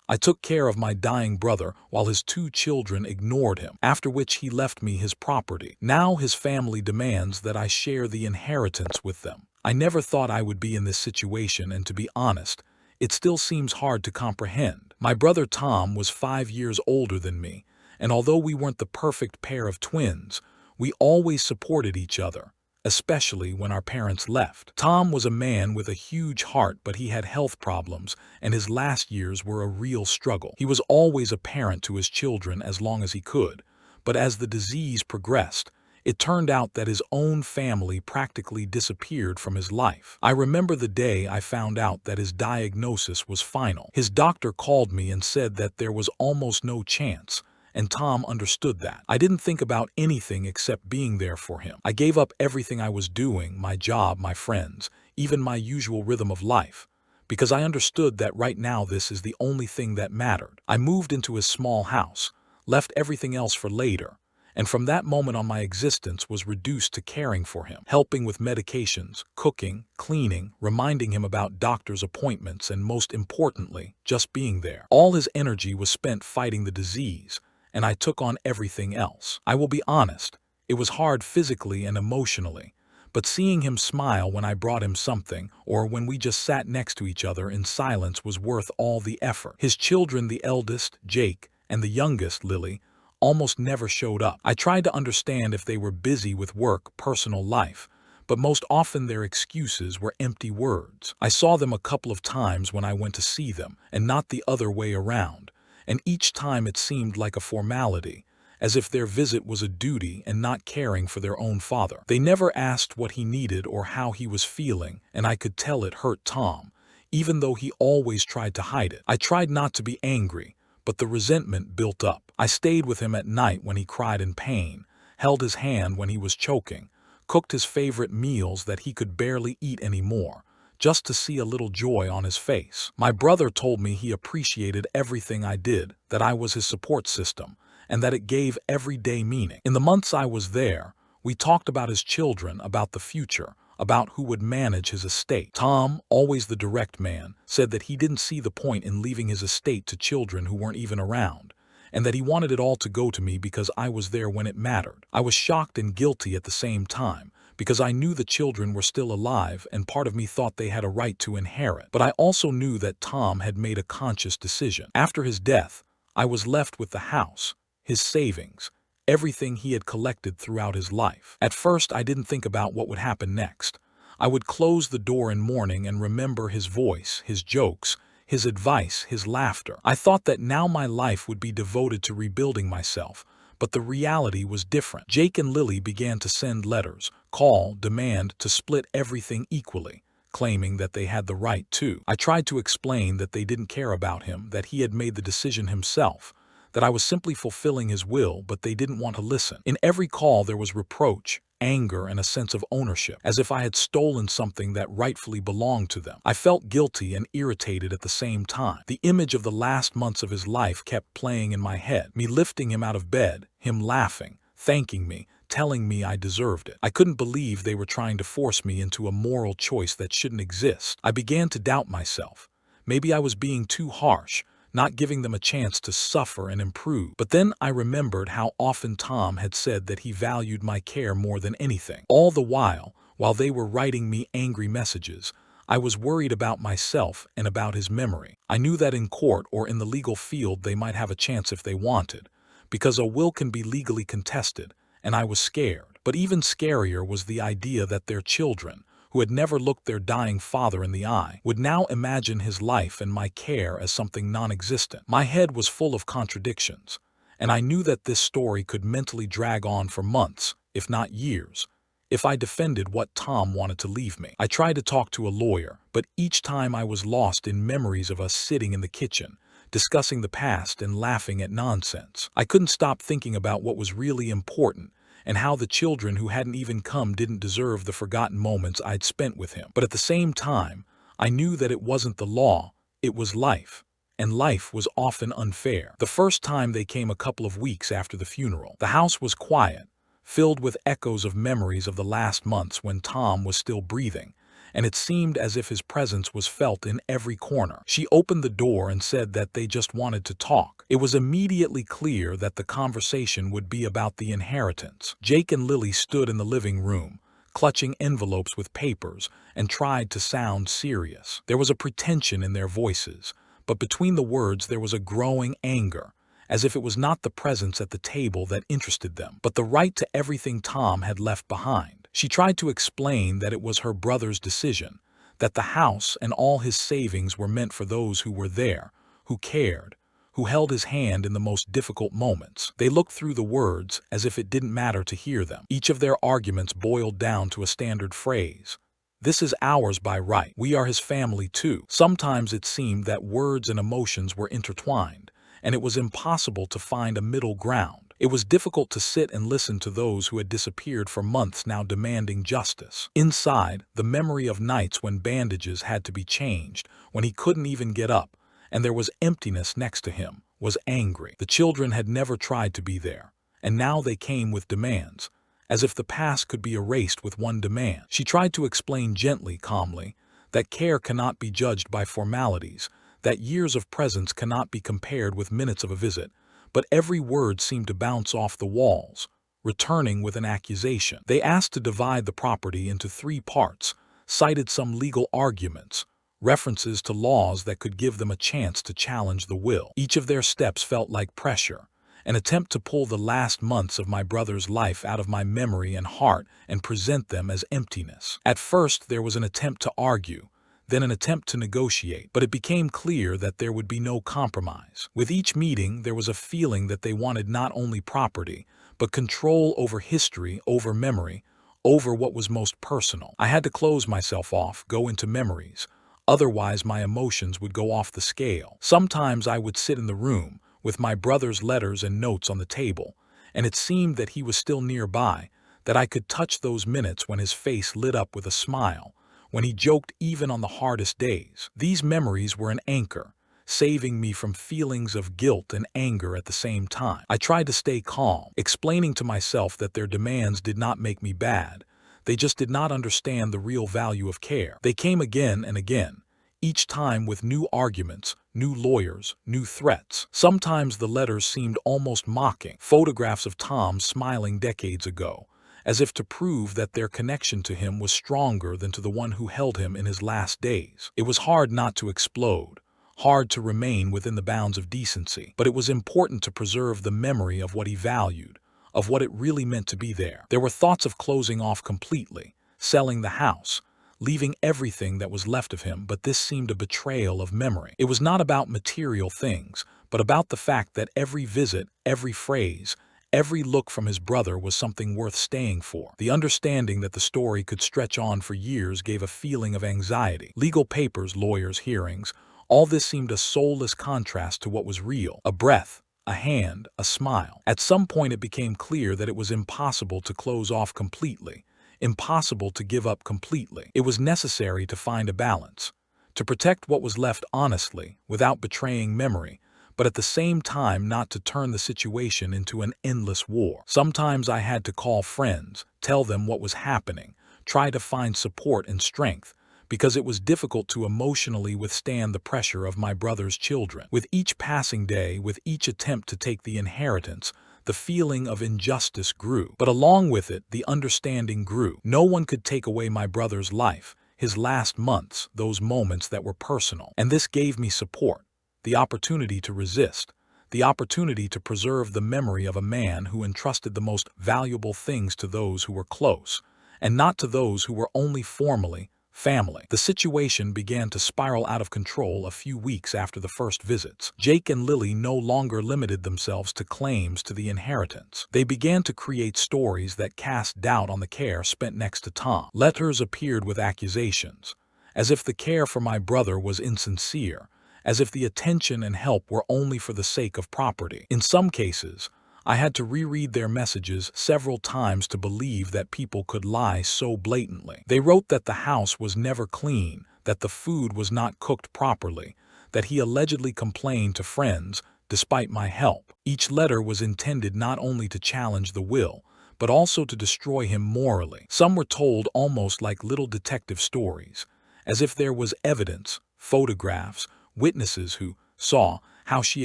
I took care of my dying brother while his two children ignored him, after which he left me his property. Now his family demands that I share the inheritance with them. I never thought I would be in this situation, and to be honest, it still seems hard to comprehend. My brother Tom was 5 years older than me, and although we weren't the perfect pair of twins, we always supported each other, especially when our parents left. Tom was a man with a huge heart, but he had health problems, and his last years were a real struggle. He was always a parent to his children as long as he could, but as the disease progressed, it turned out that his own family practically disappeared from his life. I remember the day I found out that his diagnosis was final. His doctor called me and said that there was almost no chance, and Tom understood that. I didn't think about anything except being there for him. I gave up everything I was doing, my job, my friends, even my usual rhythm of life, because I understood that right now this is the only thing that mattered. I moved into his small house, left everything else for later, and from that moment on my existence was reduced to caring for him, helping with medications, cooking, cleaning, reminding him about doctor's appointments, and most importantly, just being there. All his energy was spent fighting the disease, and I took on everything else. I will be honest, it was hard physically and emotionally, but seeing him smile when I brought him something, or when we just sat next to each other in silence, was worth all the effort. His children, the eldest, Jake, and the youngest, Lily, almost never showed up. I tried to understand if they were busy with work, personal life, but most often their excuses were empty words. I saw them a couple of times when I went to see them, and not the other way around, and each time it seemed like a formality, as if their visit was a duty and not caring for their own father. They never asked what he needed or how he was feeling, and I could tell it hurt Tom, even though he always tried to hide it. I tried not to be angry, but the resentment built up. I stayed with him at night when he cried in pain, held his hand when he was choking, cooked his favorite meals that he could barely eat anymore, just to see a little joy on his face. My brother told me he appreciated everything I did, that I was his support system, and that it gave every day meaning. In the months I was there, we talked about his children, about the future, about who would manage his estate. Tom, always the direct man, said that he didn't see the point in leaving his estate to children who weren't even around, and that he wanted it all to go to me because I was there when it mattered. I was shocked and guilty at the same time, because I knew the children were still alive, and part of me thought they had a right to inherit. But I also knew that Tom had made a conscious decision. After his death, I was left with the house, his savings, everything he had collected throughout his life. At first, I didn't think about what would happen next. I would close the door in mourning and remember his voice, his jokes, his advice, his laughter. I thought that now my life would be devoted to rebuilding myself, but the reality was different. Jake and Lily began to send letters, call, demand to split everything equally, claiming that they had the right to. I tried to explain that they didn't care about him, that he had made the decision himself, that I was simply fulfilling his will, but they didn't want to listen. In every call there was reproach, anger, and a sense of ownership, as if I had stolen something that rightfully belonged to them. I felt guilty and irritated at the same time. The image of the last months of his life kept playing in my head, me lifting him out of bed, him laughing, thanking me, telling me I deserved it. I couldn't believe they were trying to force me into a moral choice that shouldn't exist. I began to doubt myself. Maybe I was being too harsh, not giving them a chance to suffer and improve. But then I remembered how often Tom had said that he valued my care more than anything. All the while they were writing me angry messages, I was worried about myself and about his memory. I knew that in court or in the legal field they might have a chance if they wanted, because a will can be legally contested, and I was scared. But even scarier was the idea that their children, who had never looked their dying father in the eye, would now imagine his life and my care as something non-existent. My head was full of contradictions, and I knew that this story could mentally drag on for months, if not years, if I defended what Tom wanted to leave me. I tried to talk to a lawyer, but each time I was lost in memories of us sitting in the kitchen, discussing the past and laughing at nonsense. I couldn't stop thinking about what was really important, and how the children who hadn't even come didn't deserve the forgotten moments I'd spent with him. But at the same time, I knew that it wasn't the law, it was life. And life was often unfair. The first time they came a couple of weeks after the funeral. The house was quiet, filled with echoes of memories of the last months when Tom was still breathing, and it seemed as if his presence was felt in every corner. She opened the door and said that they just wanted to talk. It was immediately clear that the conversation would be about the inheritance. Jake and Lily stood in the living room, clutching envelopes with papers, and tried to sound serious. There was a pretension in their voices, but between the words there was a growing anger, as if it was not the presence at the table that interested them, but the right to everything Tom had left behind. She tried to explain that it was her brother's decision, that the house and all his savings were meant for those who were there, who cared, who held his hand in the most difficult moments. They looked through the words as if it didn't matter to hear them. Each of their arguments boiled down to a standard phrase. "This is ours by right. We are his family too." Sometimes it seemed that words and emotions were intertwined, and it was impossible to find a middle ground. It was difficult to sit and listen to those who had disappeared for months now demanding justice. Inside, the memory of nights when bandages had to be changed, when he couldn't even get up, and there was emptiness next to him, was angry. The children had never tried to be there, and now they came with demands, as if the past could be erased with one demand. She tried to explain gently, calmly, that care cannot be judged by formalities, that years of presence cannot be compared with minutes of a visit, but every word seemed to bounce off the walls, returning with an accusation. They asked to divide the property into 3 parts, cited some legal arguments, references to laws that could give them a chance to challenge the will. Each of their steps felt like pressure, an attempt to pull the last months of my brother's life out of my memory and heart and present them as emptiness. At first, there was an attempt to argue, then an attempt to negotiate, but it became clear that there would be no compromise. With each meeting, there was a feeling that they wanted not only property, but control over history, over memory, over what was most personal. I had to close myself off, go into memories. Otherwise, my emotions would go off the scale. Sometimes I would sit in the room, with my brother's letters and notes on the table, and it seemed that he was still nearby, that I could touch those minutes when his face lit up with a smile, when he joked even on the hardest days. These memories were an anchor, saving me from feelings of guilt and anger at the same time. I tried to stay calm, explaining to myself that their demands did not make me bad. They just did not understand the real value of care. They came again and again, each time with new arguments, new lawyers, new threats. Sometimes the letters seemed almost mocking, photographs of Tom smiling decades ago, as if to prove that their connection to him was stronger than to the one who held him in his last days. It was hard not to explode, hard to remain within the bounds of decency, but it was important to preserve the memory of what he valued, of what it really meant to be there. There were thoughts of closing off completely, selling the house, leaving everything that was left of him, but this seemed a betrayal of memory. It was not about material things, but about the fact that every visit, every phrase, every look from his brother was something worth staying for. The understanding that the story could stretch on for years gave a feeling of anxiety. Legal papers, lawyers, hearings, all this seemed a soulless contrast to what was real. A breath, a hand, a smile. At some point it became clear that it was impossible to close off completely, impossible to give up completely. It was necessary to find a balance, to protect what was left honestly, without betraying memory, but at the same time not to turn the situation into an endless war. Sometimes I had to call friends, tell them what was happening, try to find support and strength, because it was difficult to emotionally withstand the pressure of my brother's children. With each passing day, with each attempt to take the inheritance, the feeling of injustice grew. But along with it, the understanding grew. No one could take away my brother's life, his last months, those moments that were personal. And this gave me support, the opportunity to resist, the opportunity to preserve the memory of a man who entrusted the most valuable things to those who were close, and not to those who were only formally family. The situation began to spiral out of control a few weeks after the first visits. Jake and Lily no longer limited themselves to claims to the inheritance. They began to create stories that cast doubt on the care spent next to Tom. Letters appeared with accusations, as if the care for my brother was insincere, as if the attention and help were only for the sake of property. In some cases, I had to reread their messages several times to believe that people could lie so blatantly. They wrote that the house was never clean, that the food was not cooked properly, that he allegedly complained to friends, despite my help. Each letter was intended not only to challenge the will, but also to destroy him morally. Some were told almost like little detective stories, as if there was evidence, photographs, witnesses who saw how she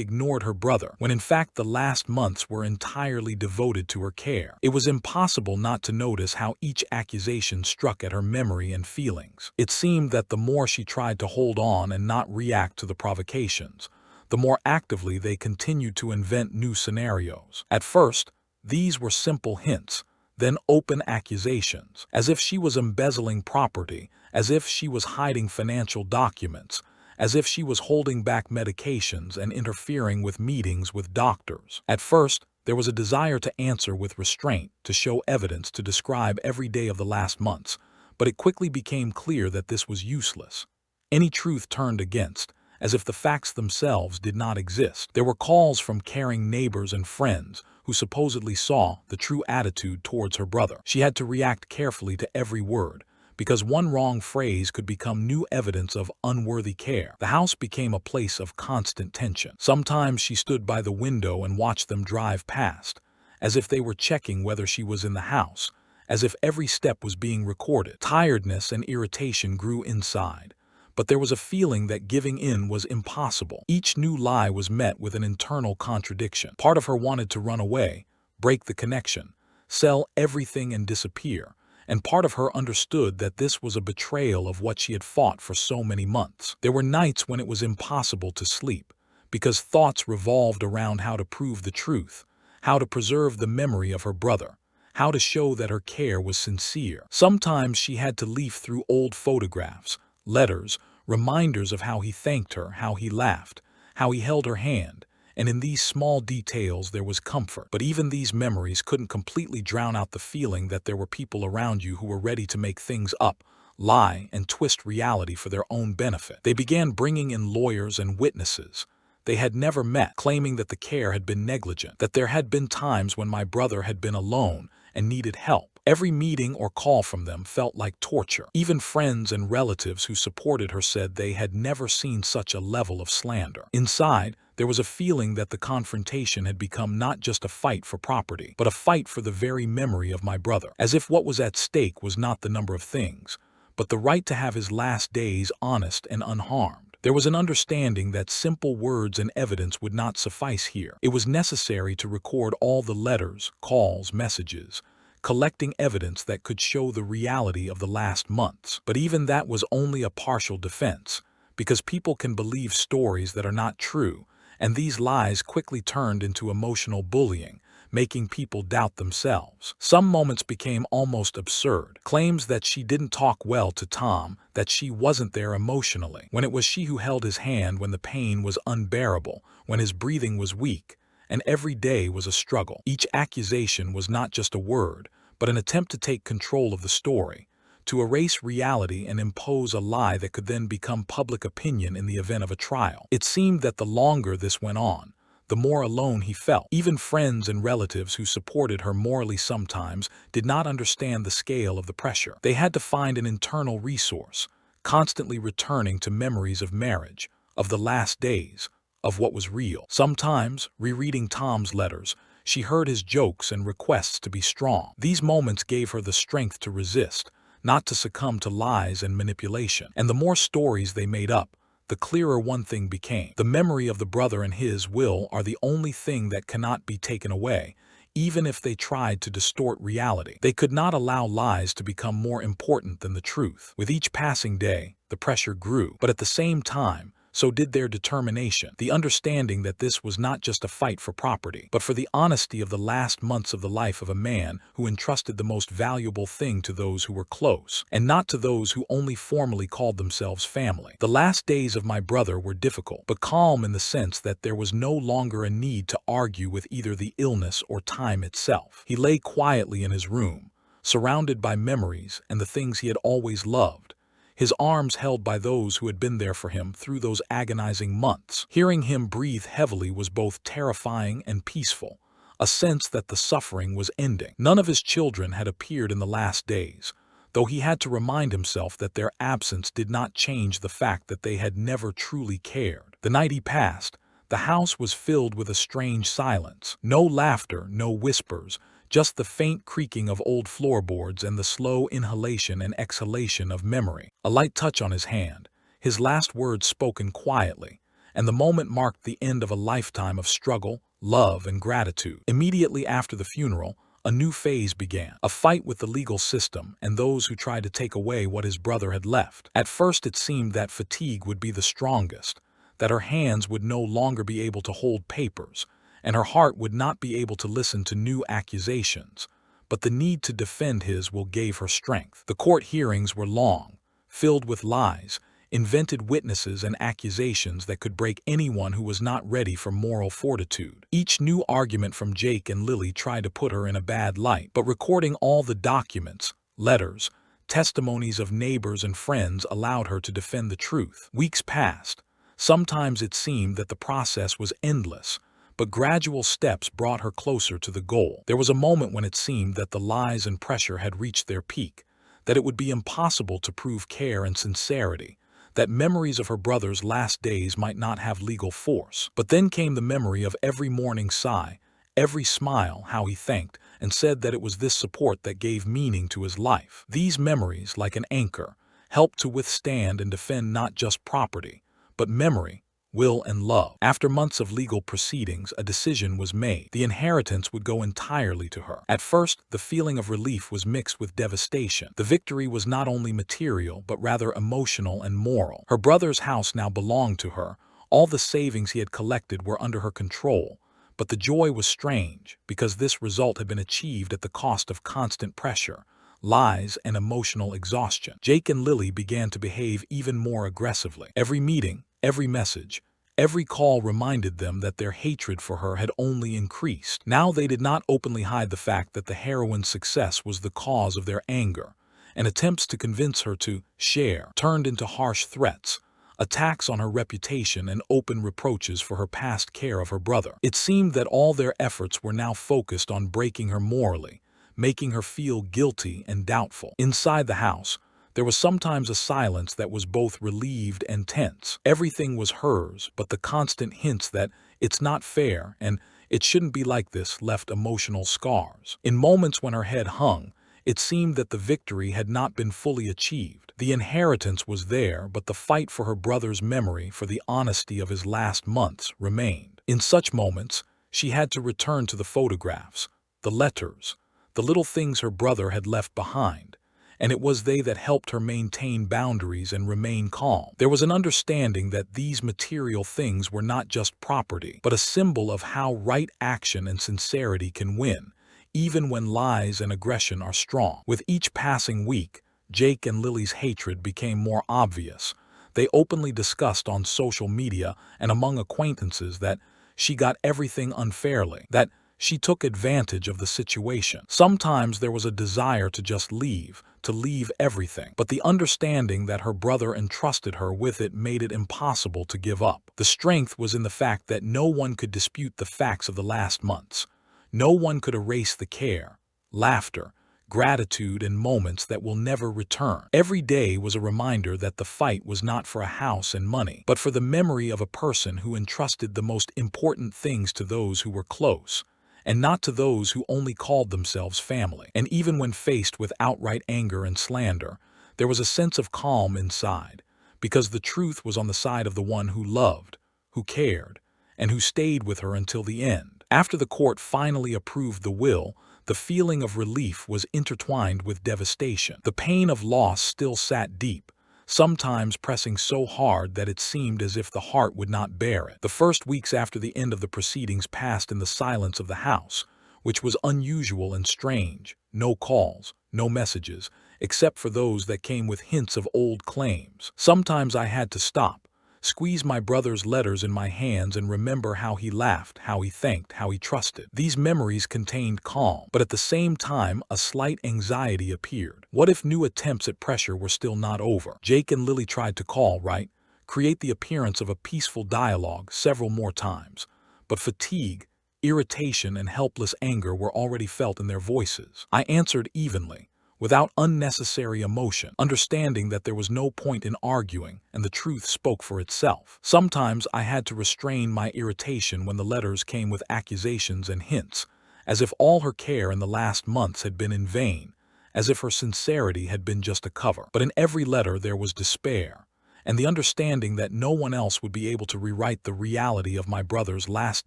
ignored her brother, when in fact the last months were entirely devoted to her care. It was impossible not to notice how each accusation struck at her memory and feelings. It seemed that the more she tried to hold on and not react to the provocations, the more actively they continued to invent new scenarios. At first, these were simple hints, then open accusations, as if she was embezzling property, as if she was hiding financial documents, as if she was holding back medications and interfering with meetings with doctors. At first, there was a desire to answer with restraint, to show evidence, to describe every day of the last months, but it quickly became clear that this was useless. Any truth turned against, as if the facts themselves did not exist. There were calls from caring neighbors and friends who supposedly saw the true attitude towards her brother. She had to react carefully to every word, because one wrong phrase could become new evidence of unworthy care. The house became a place of constant tension. Sometimes she stood by the window and watched them drive past, as if they were checking whether she was in the house, as if every step was being recorded. Tiredness and irritation grew inside, but there was a feeling that giving in was impossible. Each new lie was met with an internal contradiction. Part of her wanted to run away, break the connection, sell everything and disappear, and part of her understood that this was a betrayal of what she had fought for so many months. There were nights when it was impossible to sleep, because thoughts revolved around how to prove the truth, how to preserve the memory of her brother, how to show that her care was sincere. Sometimes she had to leaf through old photographs, letters, reminders of how he thanked her, how he laughed, how he held her hand, and in these small details there was comfort. But even these memories couldn't completely drown out the feeling that there were people around you who were ready to make things up, lie, and twist reality for their own benefit. They began bringing in lawyers and witnesses they had never met, claiming that the care had been negligent, that there had been times when my brother had been alone and needed help. Every meeting or call from them felt like torture. Even friends and relatives who supported her said they had never seen such a level of slander. Inside, there was a feeling that the confrontation had become not just a fight for property, but a fight for the very memory of my brother, as if what was at stake was not the number of things, but the right to have his last days honest and unharmed. There was an understanding that simple words and evidence would not suffice here. It was necessary to record all the letters, calls, messages, collecting evidence that could show the reality of the last months. But even that was only a partial defense, because people can believe stories that are not true, and these lies quickly turned into emotional bullying, making people doubt themselves. Some moments became almost absurd. Claims that she didn't talk well to Tom, that she wasn't there emotionally, when it was she who held his hand when the pain was unbearable, when his breathing was weak, and every day was a struggle. Each accusation was not just a word, but an attempt to take control of the story, to erase reality and impose a lie that could then become public opinion in the event of a trial. It seemed that the longer this went on, the more alone he felt. Even friends and relatives who supported her morally sometimes did not understand the scale of the pressure. They had to find an internal resource, constantly returning to memories of marriage, of the last days, of what was real. Sometimes, rereading Tom's letters, she heard his jokes and requests to be strong. These moments gave her the strength to resist, not to succumb to lies and manipulation. And the more stories they made up, the clearer one thing became. The memory of the brother and his will are the only thing that cannot be taken away, even if they tried to distort reality. They could not allow lies to become more important than the truth. With each passing day, the pressure grew, but at the same time, so did their determination, the understanding that this was not just a fight for property, but for the honesty of the last months of the life of a man who entrusted the most valuable thing to those who were close, and not to those who only formally called themselves family. The last days of my brother were difficult, but calm in the sense that there was no longer a need to argue with either the illness or time itself. He lay quietly in his room, surrounded by memories and the things he had always loved, his arms held by those who had been there for him through those agonizing months. Hearing him breathe heavily was both terrifying and peaceful, a sense that the suffering was ending. None of his children had appeared in the last days, though he had to remind himself that their absence did not change the fact that they had never truly cared. The night he passed, the house was filled with a strange silence. No laughter, no whispers, just the faint creaking of old floorboards and the slow inhalation and exhalation of memory. A light touch on his hand, his last words spoken quietly, and the moment marked the end of a lifetime of struggle, love, and gratitude. Immediately after the funeral, a new phase began, a fight with the legal system and those who tried to take away what his brother had left. At first it seemed that fatigue would be the strongest, that her hands would no longer be able to hold papers, and her heart would not be able to listen to new accusations. But the need to defend his will gave her strength. The court hearings were long, filled with lies, invented witnesses and accusations that could break anyone who was not ready for moral fortitude. Each new argument from Jake and Lily tried to put her in a bad light, but recording all the documents, letters, testimonies of neighbors and friends allowed her to defend the truth. Weeks passed. Sometimes it seemed that the process was endless, but gradual steps brought her closer to the goal. There was a moment when it seemed that the lies and pressure had reached their peak, that it would be impossible to prove care and sincerity, that memories of her brother's last days might not have legal force. But then came the memory of every morning sigh, every smile, how he thanked and said that it was this support that gave meaning to his life. These memories, like an anchor, helped to withstand and defend not just property, but memory, will, and love. After months of legal proceedings, a decision was made. The inheritance would go entirely to her. At first, the feeling of relief was mixed with devastation. The victory was not only material, but rather emotional and moral. Her brother's house now belonged to her. All the savings he had collected were under her control. But the joy was strange, because this result had been achieved at the cost of constant pressure, lies, and emotional exhaustion. Jake and Lily began to behave even more aggressively. Every meeting, every message, every call reminded them that their hatred for her had only increased. Now they did not openly hide the fact that the heroine's success was the cause of their anger, and attempts to convince her to share turned into harsh threats, attacks on her reputation, and open reproaches for her past care of her brother. It seemed that all their efforts were now focused on breaking her morally, making her feel guilty and doubtful. Inside the house, there was sometimes a silence that was both relieved and tense. Everything was hers, but the constant hints that it's not fair and it shouldn't be like this left emotional scars. In moments when her head hung, it seemed that the victory had not been fully achieved. The inheritance was there, but the fight for her brother's memory, for the honesty of his last months, remained. In such moments, she had to return to the photographs, the letters, the little things her brother had left behind, and it was they that helped her maintain boundaries and remain calm. There was an understanding that these material things were not just property, but a symbol of how right action and sincerity can win, even when lies and aggression are strong. With each passing week, Jake and Lily's hatred became more obvious. They openly discussed on social media and among acquaintances that she got everything unfairly, that she took advantage of the situation. Sometimes there was a desire to just leave, to leave everything, but the understanding that her brother entrusted her with it made it impossible to give up. The strength was in the fact that no one could dispute the facts of the last months. No one could erase the care, laughter, gratitude, and moments that will never return. Every day was a reminder that the fight was not for a house and money, but for the memory of a person who entrusted the most important things to those who were close, and not to those who only called themselves family. And even when faced with outright anger and slander, there was a sense of calm inside, because the truth was on the side of the one who loved, who cared, and who stayed with her until the end. After the court finally approved the will, the feeling of relief was intertwined with devastation. The pain of loss still sat deep, sometimes pressing so hard that it seemed as if the heart would not bear it. The first weeks after the end of the proceedings passed in the silence of the house, which was unusual and strange. No calls, no messages, except for those that came with hints of old claims. Sometimes I had to stop, squeeze my brother's letters in my hands and remember how he laughed, how he thanked, how he trusted. These memories contained calm, but at the same time a slight anxiety appeared. What if new attempts at pressure were still not over? Jake and Lily tried to create the appearance of a peaceful dialogue several more times, but fatigue, irritation, and helpless anger were already felt in their voices. I answered evenly, without unnecessary emotion, understanding that there was no point in arguing and the truth spoke for itself. Sometimes I had to restrain my irritation when the letters came with accusations and hints, as if all her care in the last months had been in vain, as if her sincerity had been just a cover. But in every letter there was despair, and the understanding that no one else would be able to rewrite the reality of my brother's last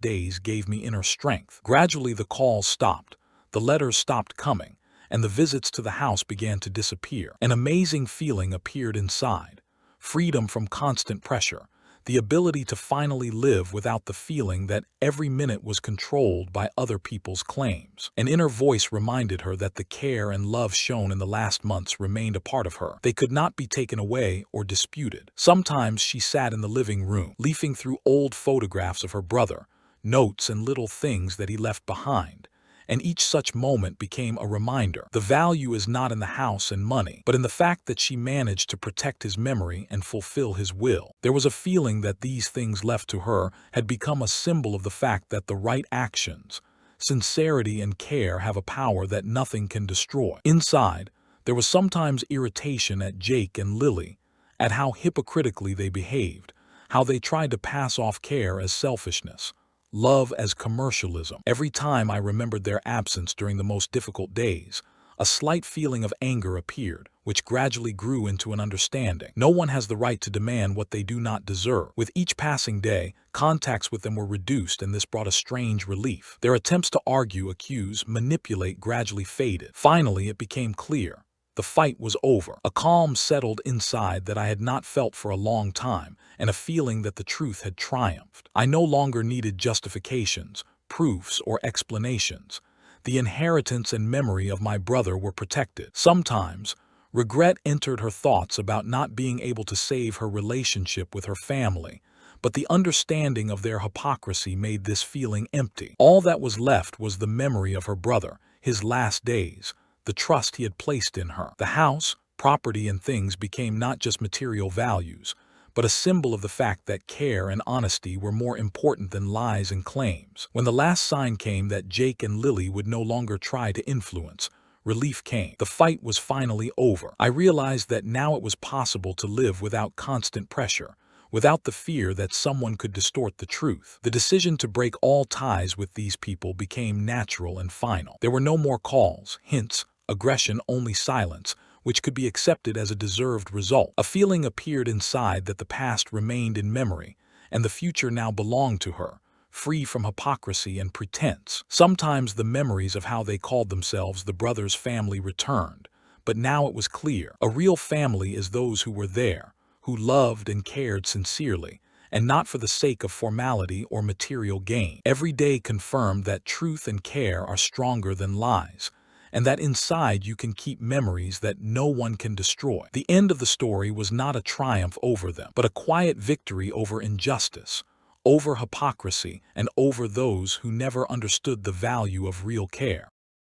days gave me inner strength. Gradually the calls stopped, the letters stopped coming, and the visits to the house began to disappear. An amazing feeling appeared inside: freedom from constant pressure, the ability to finally live without the feeling that every minute was controlled by other people's claims. An inner voice reminded her that the care and love shown in the last months remained a part of her. They could not be taken away or disputed. Sometimes she sat in the living room, leafing through old photographs of her brother, notes and little things that he left behind, and each such moment became a reminder. The value is not in the house and money, but in the fact that she managed to protect his memory and fulfill his will. There was a feeling that these things left to her had become a symbol of the fact that the right actions, sincerity and care have a power that nothing can destroy. Inside, there was sometimes irritation at Jake and Lily, at how hypocritically they behaved, how they tried to pass off care as selfishness, love as commercialism. Every time I remembered their absence during the most difficult days, a slight feeling of anger appeared, which gradually grew into an understanding. No one has the right to demand what they do not deserve. With each passing day, contacts with them were reduced, and this brought a strange relief. Their attempts to argue, accuse, manipulate gradually faded. Finally, it became clear: the fight was over. A calm settled inside that I had not felt for a long time, and a feeling that the truth had triumphed. I no longer needed justifications, proofs, or explanations. The inheritance and memory of my brother were protected. Sometimes, regret entered her thoughts about not being able to save her relationship with her family, but the understanding of their hypocrisy made this feeling empty. All that was left was the memory of her brother, his last days, the trust he had placed in her. The house, property, and things became not just material values, but a symbol of the fact that care and honesty were more important than lies and claims. When the last sign came that Jake and Lily would no longer try to influence, relief came. The fight was finally over. I realized that now it was possible to live without constant pressure, without the fear that someone could distort the truth. The decision to break all ties with these people became natural and final. There were no more calls, hints, aggression, only silence, which could be accepted as a deserved result. A feeling appeared inside that the past remained in memory, and the future now belonged to her, free from hypocrisy and pretense. Sometimes the memories of how they called themselves the brothers' family returned, but now it was clear: a real family is those who were there, who loved and cared sincerely, and not for the sake of formality or material gain. Every day confirmed that truth and care are stronger than lies, and that inside you can keep memories that no one can destroy. The end of the story was not a triumph over them, but a quiet victory over injustice, over hypocrisy, and over those who never understood the value of real care.